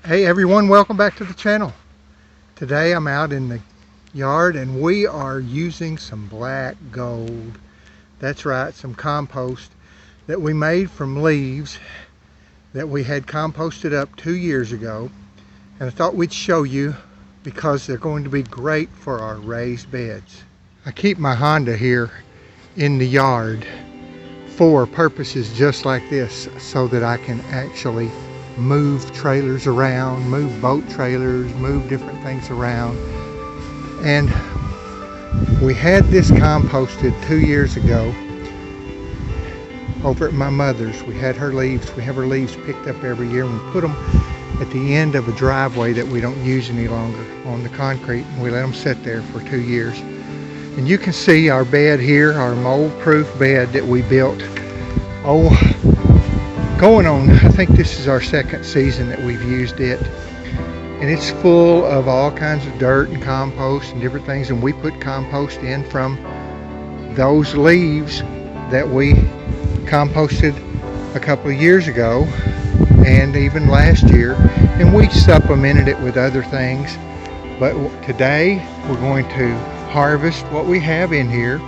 Hey everyone, welcome back to the channel. Today I'm out in the yard and we are using some black gold. That's right, some compost that we made from leaves that we had composted up 2 years ago. And I thought we'd show you because they're going to be great for our raised beds. I keep my Honda here in the yard for purposes just like this so that I can actually move trailers around, move boat trailers, move different things around. And we had this composted 2 years ago over at my mother's. We had her leaves, we have her leaves picked up every year, and we put them at the end of a driveway that we don't use any longer on the concrete, and we let them sit there for 2 years. And you can see our bed here, our mold-proof bed that we built, going on, I think this is our second season that we've used it. And it's full of all kinds of dirt and compost and different things. And we put compost in from those leaves that we composted a couple of years ago and even last year. And we supplemented it with other things. But today we're going to harvest what we have in here.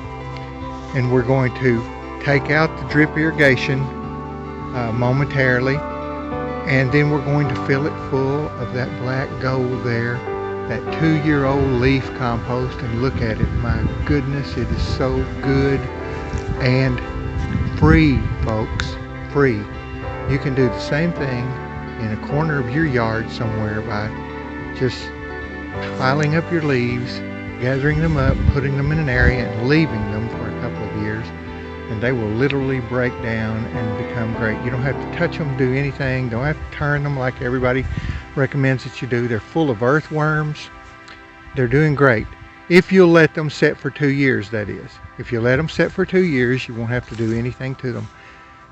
And we're going to take out the drip irrigation momentarily, and then we're going to fill it full of that black gold there, that 2-year-old leaf compost. And look at it, my goodness, it is so good and free, folks, free. You can do the same thing in a corner of your yard somewhere by just piling up your leaves, gathering them up, putting them in an area and leaving them for a couple of years. And they will literally break down and become great. You don't have to touch them, do anything. Don't have to turn them like everybody recommends that you do. They're full of earthworms. They're doing great. If you'll let them set for 2 years, that is. If you let them set for 2 years, you won't have to do anything to them.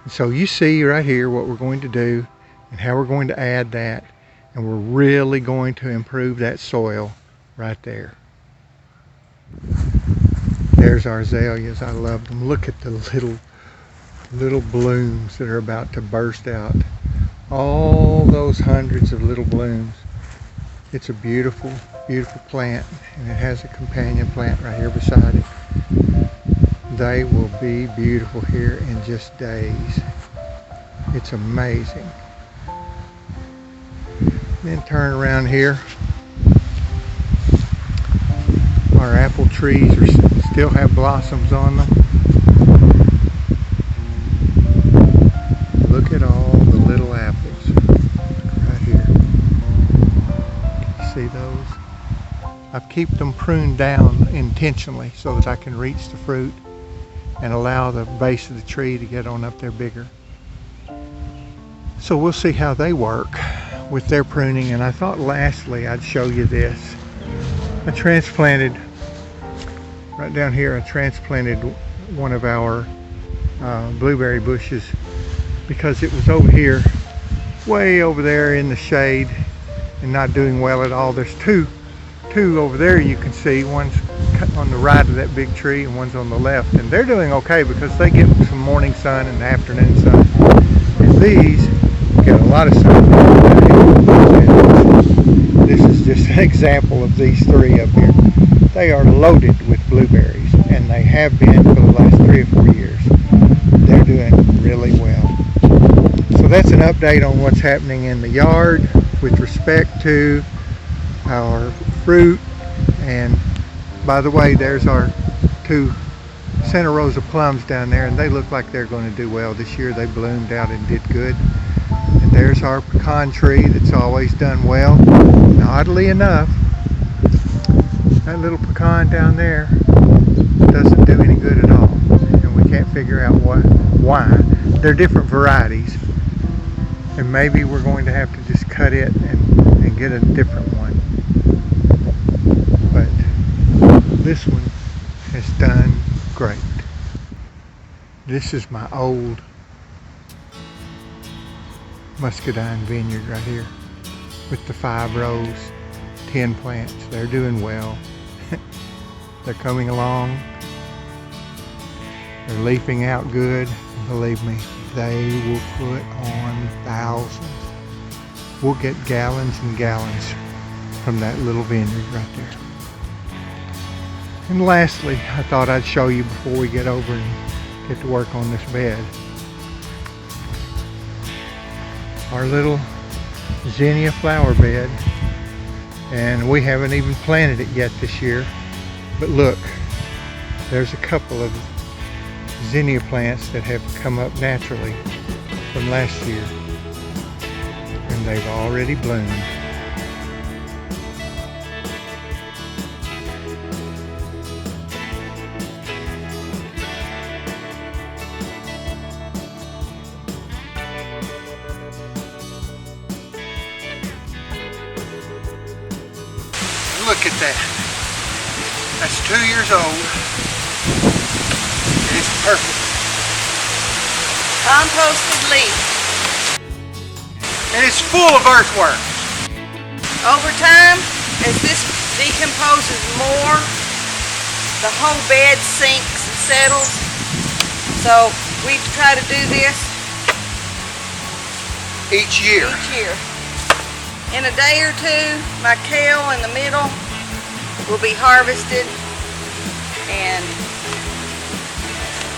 And so you see right here what we're going to do and how we're going to add that. And we're really going to improve that soil right there. There's our azaleas. I love them. Look at the little blooms that are about to burst out. All those hundreds of little blooms. It's a beautiful, beautiful plant, and it has a companion plant right here beside it. They will be beautiful here in just days. It's amazing. Then turn around here. Our apple trees still have blossoms on them. Look at all the little apples right here. You see those? I keep them pruned down intentionally so that I can reach the fruit and allow the base of the tree to get on up there bigger. So we'll see how they work with their pruning. And I thought lastly I'd show you this. I transplanted right down here, I transplanted one of our blueberry bushes because it was over here, way over there in the shade and not doing well at all. There's two over there you can see. One's on the right of that big tree and one's on the left. And they're doing okay because they get some morning sun and afternoon sun. And these get a lot of sun. This is just an example of these three up here. They are loaded with blueberries, and they have been for the last 3 or 4 years. They're doing really well. So that's an update on what's happening in the yard with respect to our fruit. And by the way, there's our 2 Santa Rosa plums down there, and they look like they're going to do well this year. They bloomed out and did good. And there's our pecan tree that's always done well. And oddly enough, that little pecan down there doesn't do any good at all, and we can't figure out why. They're different varieties, and maybe we're going to have to just cut it and get a different one. But this one has done great. This is my old muscadine vineyard right here with the 5 rows, 10 plants. They're doing well. They're coming along. They're leafing out good. Believe me, they will put on thousands we'll get gallons and gallons from that little vineyard right there. And lastly, I thought I'd show you before we get over and get to work on this bed, our little zinnia flower bed. And we haven't even planted it yet this year, but look, there's a couple of zinnia plants that have come up naturally from last year, and they've already bloomed. Look at that. That's 2 years old. It's perfect. Composted leaf. And it's full of earthworms. Over time, as this decomposes more, the whole bed sinks and settles. So we try to do this Each year. In a day or two, my kale in the middle will be harvested, and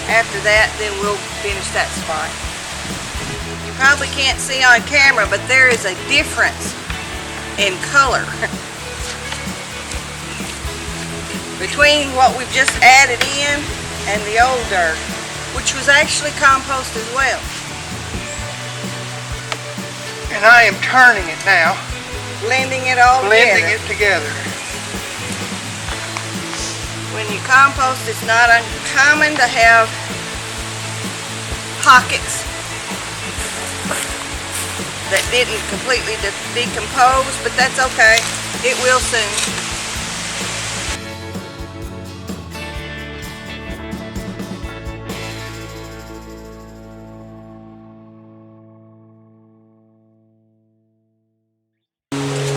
after that, then we'll finish that spot. You probably can't see on camera, but there is a difference in color between what we've just added in and the old dirt, which was actually compost as well. And I am turning it now. Blending it all together. When you compost, it's not uncommon to have pockets that didn't completely decompose, but that's okay. It will soon.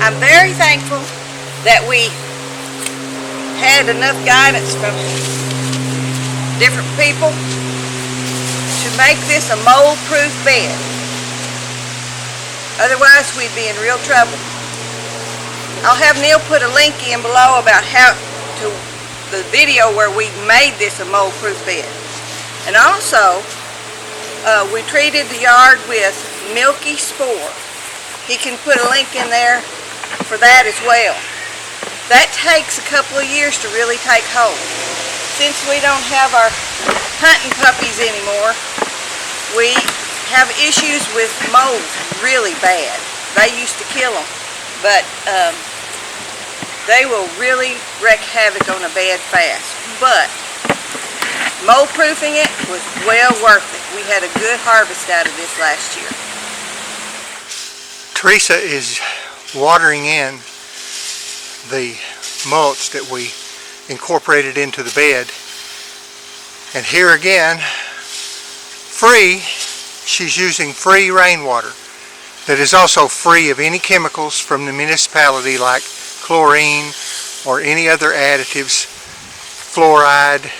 I'm very thankful that we had enough guidance from different people to make this a mold-proof bed. Otherwise, we'd be in real trouble. I'll have Neil put a link in below about how to the video where we made this a mold-proof bed. And also, we treated the yard with milky spore. He can put a link in there for that as well. That takes a couple of years to really take hold. Since we don't have our hunting puppies anymore, we have issues with mold really bad. They used to kill them, but they will really wreak havoc on a bed fast. But mold proofing it was well worth it. We had a good harvest out of this last year. Teresa is watering in the mulch that we incorporated into the bed, and here again, she's using free rainwater that is also free of any chemicals from the municipality like chlorine or any other additives, fluoride.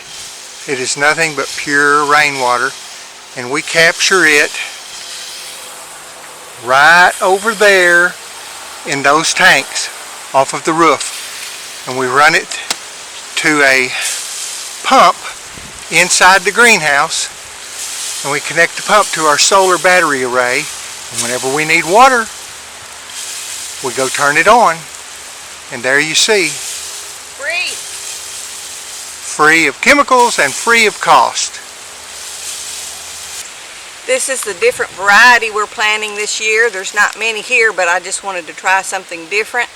It is nothing but pure rainwater, and we capture it right over there in those tanks off of the roof, and we run it to a pump inside the greenhouse, and we connect the pump to our solar battery array, and whenever we need water we go turn it on, and there you see, free of chemicals and free of cost. This is the different variety we're planting this year. There's not many here, but I just wanted to try something different.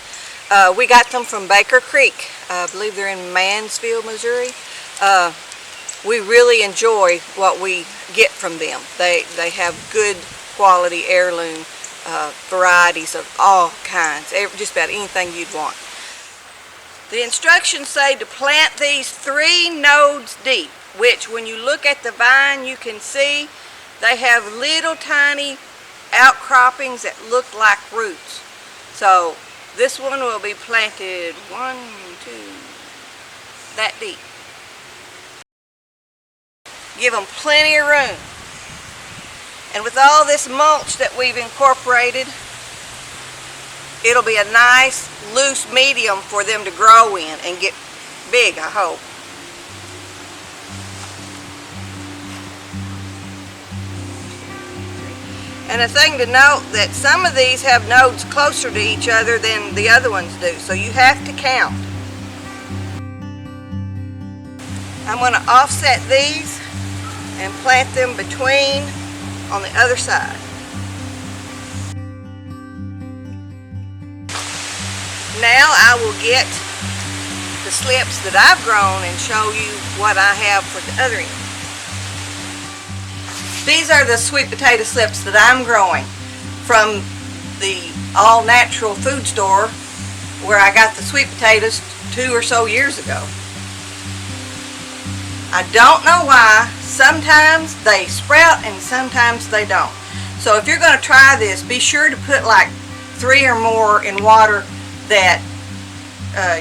We got them from Baker Creek. I believe they're in Mansfield, Missouri. We really enjoy what we get from them. They have good quality heirloom varieties of all kinds, just about anything you'd want. The instructions say to plant these 3 nodes deep, which when you look at the vine you can see they have little tiny outcroppings that look like roots. So this one will be planted 1, 2, that deep. Give them plenty of room. And with all this mulch that we've incorporated, it'll be a nice loose medium for them to grow in and get big, I hope. And a thing to note that some of these have nodes closer to each other than the other ones do, so you have to count. I'm going to offset these and plant them between on the other side. Now I will get the slips that I've grown and show you what I have for the other end. These are the sweet potato slips that I'm growing from the all-natural food store where I got the sweet potatoes 2 or so years ago. I don't know why. Sometimes they sprout and sometimes they don't. So if you're going to try this, be sure to put like 3 or more in water. That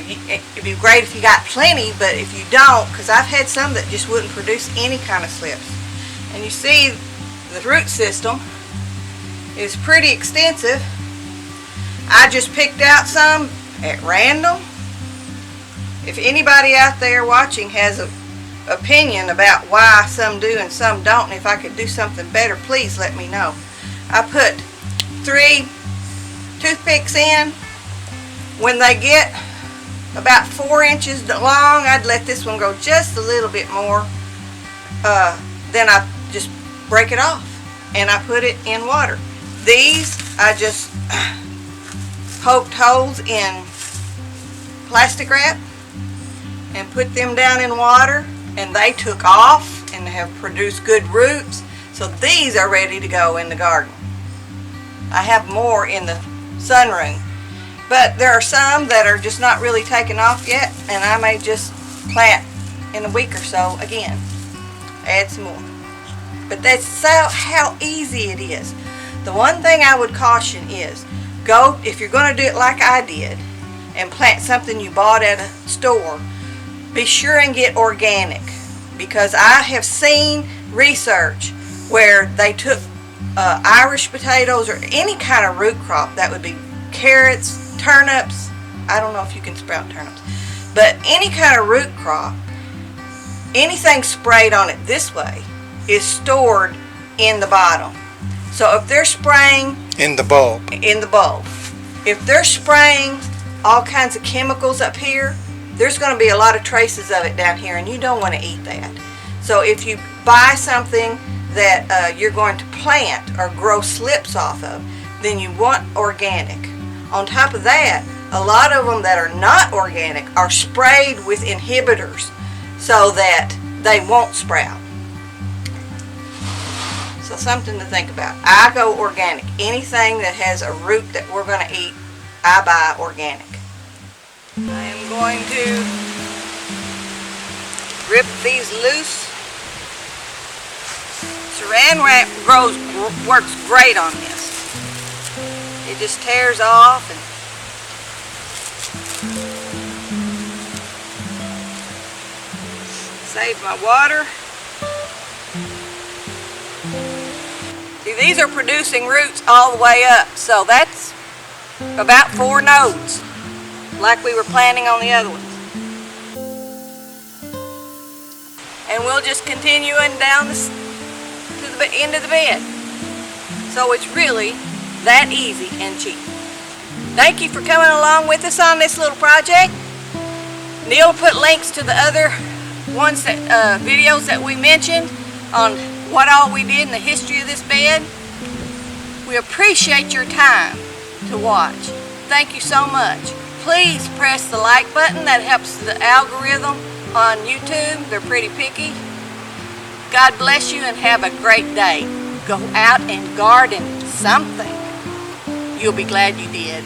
it'd be great if you got plenty, but if you don't, because I've had some that just wouldn't produce any kind of slips. And you see the root system is pretty extensive. I just picked out some at random. If anybody out there watching has an opinion about why some do and some don't, and if I could do something better, please let me know. I put 3 toothpicks in. When they get about 4 inches long, I'd let this one go just a little bit more. Then I just break it off and I put it in water. These I just poked holes in plastic wrap and put them down in water, and they took off and have produced good roots. So these are ready to go in the garden. I have more in the sunroom. But there are some that are just not really taken off yet, and I may just plant in a week or so again. Add some more. But that's how easy it is. The one thing I would caution is, if you're going to do it like I did, and plant something you bought at a store, be sure and get organic. Because I have seen research where they took Irish potatoes or any kind of root crop, that would be carrots, turnips. I don't know if you can sprout turnips, but any kind of root crop, anything sprayed on it this way is stored in the bottom. So if they're spraying In the bulb. If they're spraying all kinds of chemicals up here, there's going to be a lot of traces of it down here, and you don't want to eat that. So if you buy something that you're going to plant or grow slips off of, then you want organic. On top of that, a lot of them that are not organic are sprayed with inhibitors so that they won't sprout. So something to think about. I go organic. Anything that has a root that we're going to eat, I buy organic. I am going to rip these loose. Saran wrap works great on this. It just tears off and save my water. See, these are producing roots all the way up, so that's about 4 nodes, like we were planting on the other ones. And we'll just continue down to the end of the bed. So it's really that easy and cheap. Thank you for coming along with us on this little project. Neil put links to the other ones that videos that we mentioned on what all we did in the history of this bed. We appreciate your time to watch. Thank you so much. Please press the like button. That helps the algorithm on YouTube. They're pretty picky. God bless you and have a great day. Go out and garden something. You'll be glad you did.